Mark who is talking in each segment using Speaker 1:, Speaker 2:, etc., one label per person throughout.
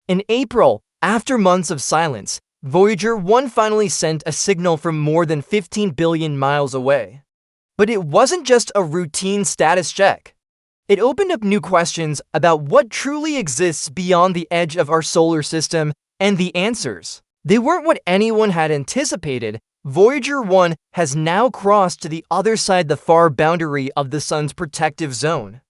Speaker 1: In April, after months of silence, Voyager 1 finally sent a signal from more than 15 billion miles away. But it wasn't just a routine status check. It opened up new questions about what truly exists beyond the edge of our solar system, and the answers, they weren't what anyone had anticipated. Voyager 1 has now crossed to the other side, the far boundary of the sun's protective zone.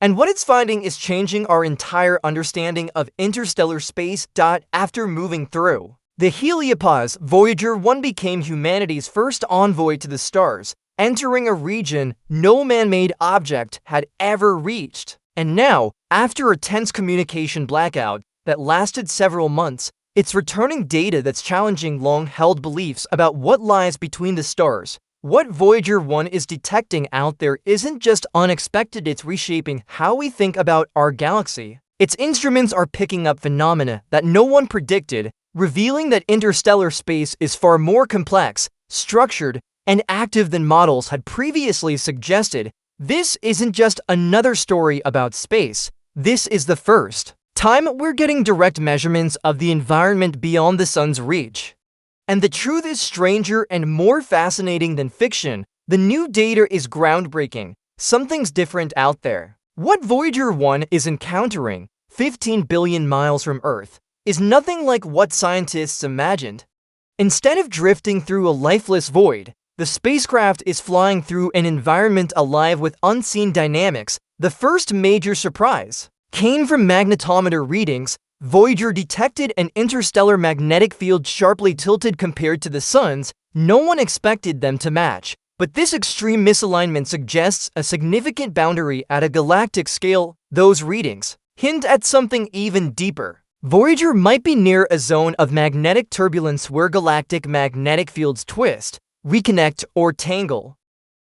Speaker 1: And what it's finding is changing our entire understanding of interstellar space. After moving through the heliopause, Voyager 1 became humanity's first envoy to the stars, entering a region no man-made object had ever reached. And now, after a tense communication blackout that lasted several months, it's returning data that's challenging long-held beliefs about what lies between the stars. What Voyager 1 is detecting out there isn't just unexpected, it's reshaping how we think about our galaxy. Its instruments are picking up phenomena that no one predicted, revealing that interstellar space is far more complex, structured, and active than models had previously suggested. This isn't just another story about space. This is the first time we're getting direct measurements of the environment beyond the sun's reach. And the truth is stranger and more fascinating than fiction. The new data is groundbreaking. Something's different out there. What Voyager 1 is encountering, 15 billion miles from Earth, is nothing like what scientists imagined. Instead of drifting through a lifeless void, the spacecraft is flying through an environment alive with unseen dynamics. The first major surprise came from magnetometer readings. Voyager detected an interstellar magnetic field sharply tilted compared to the sun's. No one expected them to match, but this extreme misalignment suggests a significant boundary at a galactic scale. Those readings hint at something even deeper. Voyager might be near a zone of magnetic turbulence where galactic magnetic fields twist, reconnect, or tangle.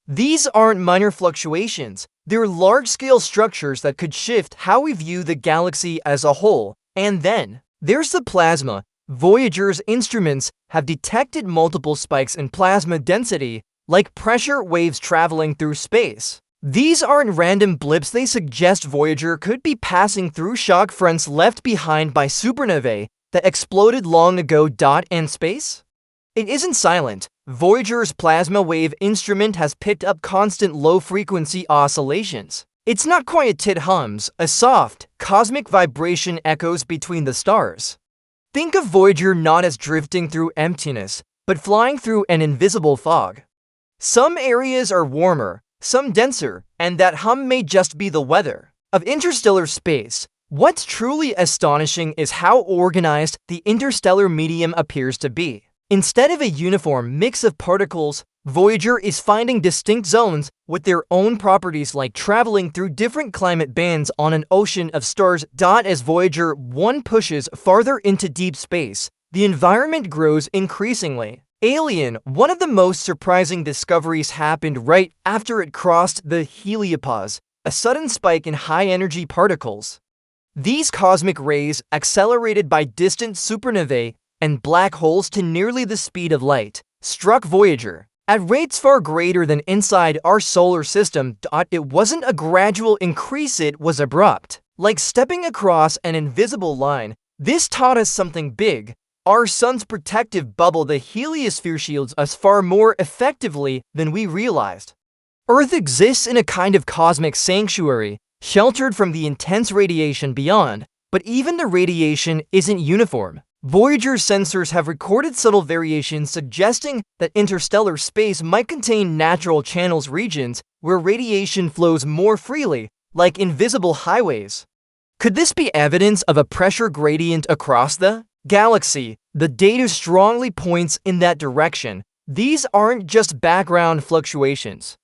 Speaker 1: These aren't minor fluctuations. They're large-scale structures that could shift how we view the galaxy as a whole. And then, there's the plasma. Voyager's instruments have detected multiple spikes in plasma density, like pressure waves traveling through space. These aren't random blips, they suggest Voyager could be passing through shock fronts left behind by supernovae that exploded long ago. In space? It isn't silent. Voyager's plasma wave instrument has picked up constant low-frequency oscillations. It's not quiet, it hums. A soft, cosmic vibration echoes between the stars. Think of Voyager not as drifting through emptiness, but flying through an invisible fog. Some areas are warmer, some denser, and that hum may just be the weather of interstellar space. What's truly astonishing is how organized the interstellar medium appears to be. Instead of a uniform mix of particles, Voyager is finding distinct zones with their own properties, like traveling through different climate bands on an ocean of stars. As Voyager 1 pushes farther into deep space, the environment grows increasingly alien. One of the most surprising discoveries happened right after it crossed the heliopause, a sudden spike in high-energy particles. These cosmic rays, accelerated by distant supernovae and black holes to nearly the speed of light, struck Voyager at rates far greater than inside our solar system. It wasn't a gradual increase, it was abrupt, like stepping across an invisible line. This taught us something big. Our sun's protective bubble, the heliosphere, shields us far more effectively than we realized. Earth exists in a kind of cosmic sanctuary, sheltered from the intense radiation beyond, but even the radiation isn't uniform. Voyager's sensors have recorded subtle variations, suggesting that interstellar space might contain natural channels, regions where radiation flows more freely, like invisible highways. Could this be evidence of a pressure gradient across the galaxy? The data strongly points in that direction. These aren't just background fluctuations.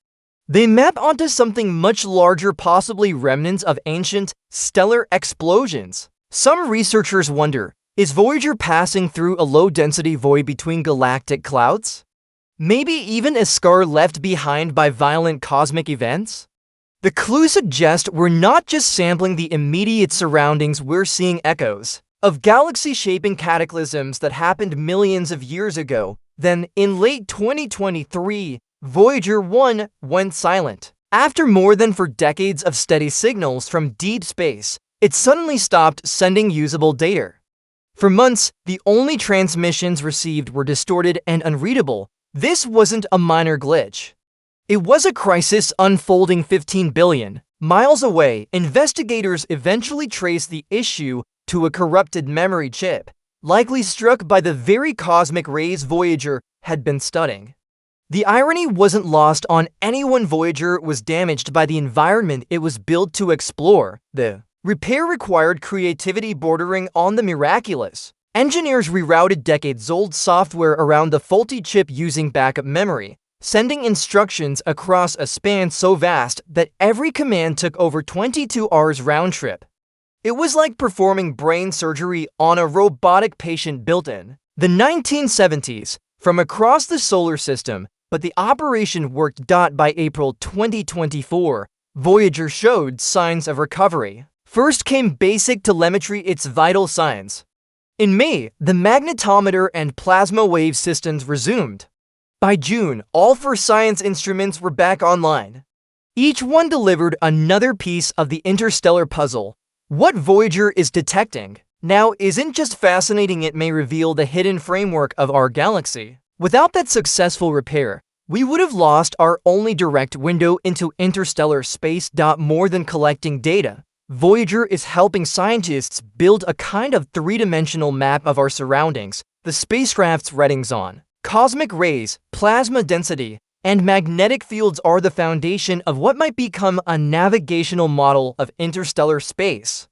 Speaker 1: They map onto something much larger, possibly remnants of ancient stellar explosions. Some researchers wonder, is Voyager passing through a low-density void between galactic clouds? Maybe even a scar left behind by violent cosmic events? The clues suggest we're not just sampling the immediate surroundings, we're seeing echoes of galaxy-shaping cataclysms that happened millions of years ago. Then, in late 2023, Voyager 1 went silent. After more than 4 decades of steady signals from deep space, it suddenly stopped sending usable data. For months, the only transmissions received were distorted and unreadable. This wasn't a minor glitch. It was a crisis unfolding 15 billion miles away. Investigators eventually traced the issue to a corrupted memory chip, likely struck by the very cosmic rays Voyager had been studying. The irony wasn't lost on anyone. Voyager was damaged by the environment it was built to explore. The repair required creativity bordering on the miraculous. Engineers rerouted decades-old software around the faulty chip using backup memory, sending instructions across a span so vast that every command took over 22 hours round-trip. It was like performing brain surgery on a robotic patient built in the 1970s from across the solar system, but the operation worked. By April 2024, Voyager showed signs of recovery. First came basic telemetry, its vital signs. In May, the magnetometer and plasma wave systems resumed. By June, all 4 science instruments were back online. Each one delivered another piece of the interstellar puzzle. What Voyager is detecting now isn't just fascinating, it may reveal the hidden framework of our galaxy. Without that successful repair, we would have lost our only direct window into interstellar space. More than collecting data, Voyager is helping scientists build a kind of three-dimensional map of our surroundings. The spacecraft's readings on cosmic rays, plasma density, and magnetic fields are the foundation of what might become a navigational model of interstellar space.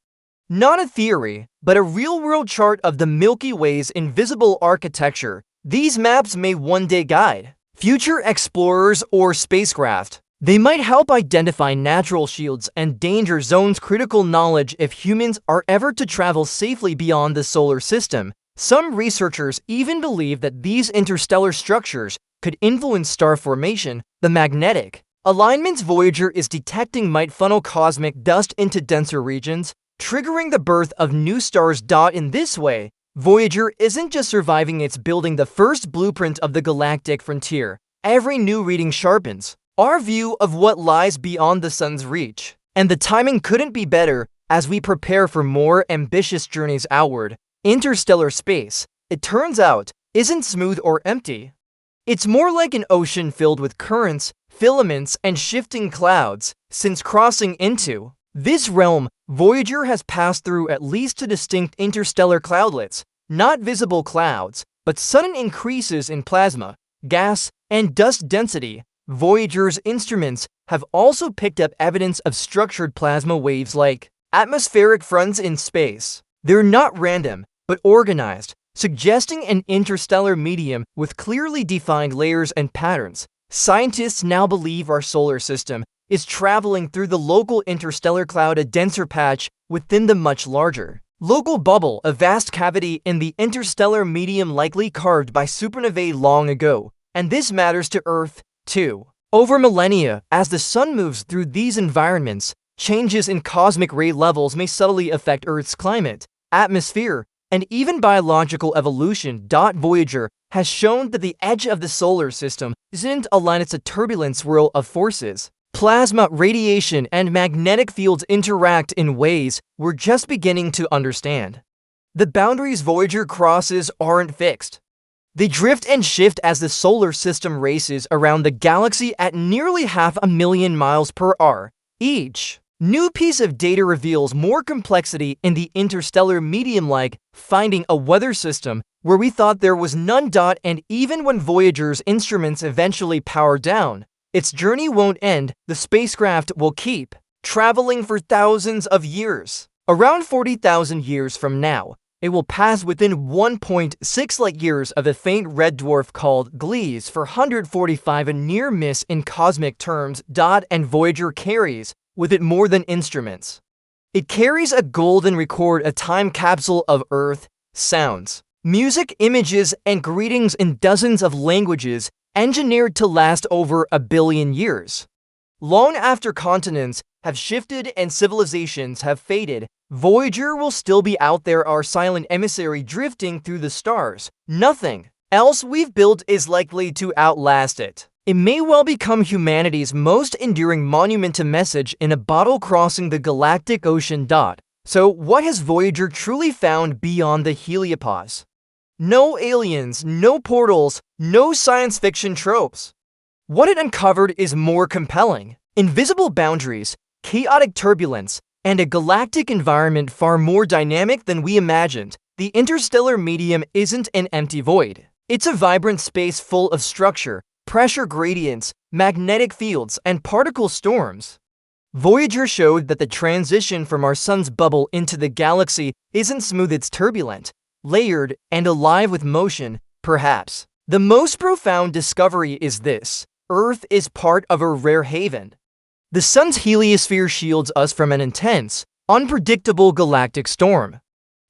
Speaker 1: Not a theory, but a real-world chart of the Milky Way's invisible architecture. These maps may one day guide future explorers or spacecraft. They might help identify natural shields and danger zones. Critical knowledge if humans are ever to travel safely beyond the solar system. Some researchers even believe that these interstellar structures could influence star formation. The magnetic alignments Voyager is detecting might funnel cosmic dust into denser regions, triggering the birth of new stars. In this way, Voyager isn't just surviving, it's building the first blueprint of the galactic frontier. Every new reading sharpens our view of what lies beyond the sun's reach. And the timing couldn't be better as we prepare for more ambitious journeys outward. Interstellar space, it turns out, isn't smooth or empty. It's more like an ocean filled with currents, filaments, and shifting clouds. Since crossing into this realm, Voyager has passed through at least 2 distinct interstellar cloudlets, not visible clouds, but sudden increases in plasma, gas, and dust density. Voyager's instruments have also picked up evidence of structured plasma waves like atmospheric fronts in space. They're not random, but organized, suggesting an interstellar medium with clearly defined layers and patterns. Scientists now believe our solar system is traveling through the local interstellar cloud, a denser patch within the much larger local bubble, a vast cavity in the interstellar medium likely carved by supernovae long ago. And this matters to Earth, too. Over millennia, as the sun moves through these environments, changes in cosmic ray levels may subtly affect Earth's climate, atmosphere, and even biological evolution. Voyager has shown that the edge of the solar system isn't a line, it's a turbulent swirl of forces. Plasma, radiation, and magnetic fields interact in ways we're just beginning to understand. The boundaries Voyager crosses aren't fixed. They drift and shift as the solar system races around the galaxy at nearly 500,000 miles per hour. Each new piece of data reveals more complexity in the interstellar medium, like finding a weather system where we thought there was none. And even when Voyager's instruments eventually power down, its journey won't end. The spacecraft will keep traveling for thousands of years. Around 40,000 years from now, it will pass within 1.6 light years of a faint red dwarf called Gliese for 145, a near miss in cosmic terms. And Voyager carries with it more than instruments. It carries a golden record, a time capsule of Earth sounds, music, images, and greetings in dozens of languages, engineered to last over 1 billion years. Long after continents have shifted and civilizations have faded, Voyager will still be out there, our silent emissary drifting through the stars. Nothing else we've built is likely to outlast it. It may well become humanity's most enduring monument, a message in a bottle crossing the galactic ocean. So, what has Voyager truly found beyond the heliopause? No aliens, no portals, no science fiction tropes. What it uncovered is more compelling. Invisible boundaries, chaotic turbulence, and a galactic environment far more dynamic than we imagined. The interstellar medium isn't an empty void. It's a vibrant space full of structure, pressure gradients, magnetic fields, and particle storms. Voyager showed that the transition from our sun's bubble into the galaxy isn't smooth, it's turbulent, layered, and alive with motion, perhaps. The most profound discovery is this: Earth is part of a rare haven. The sun's heliosphere shields us from an intense, unpredictable galactic storm.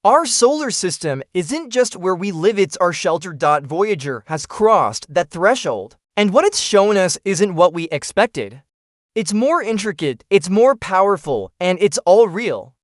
Speaker 1: Our solar system isn't just where we live, it's our shelter. Voyager has crossed that threshold, and what it's shown us isn't what we expected. It's more intricate, it's more powerful, and it's all real.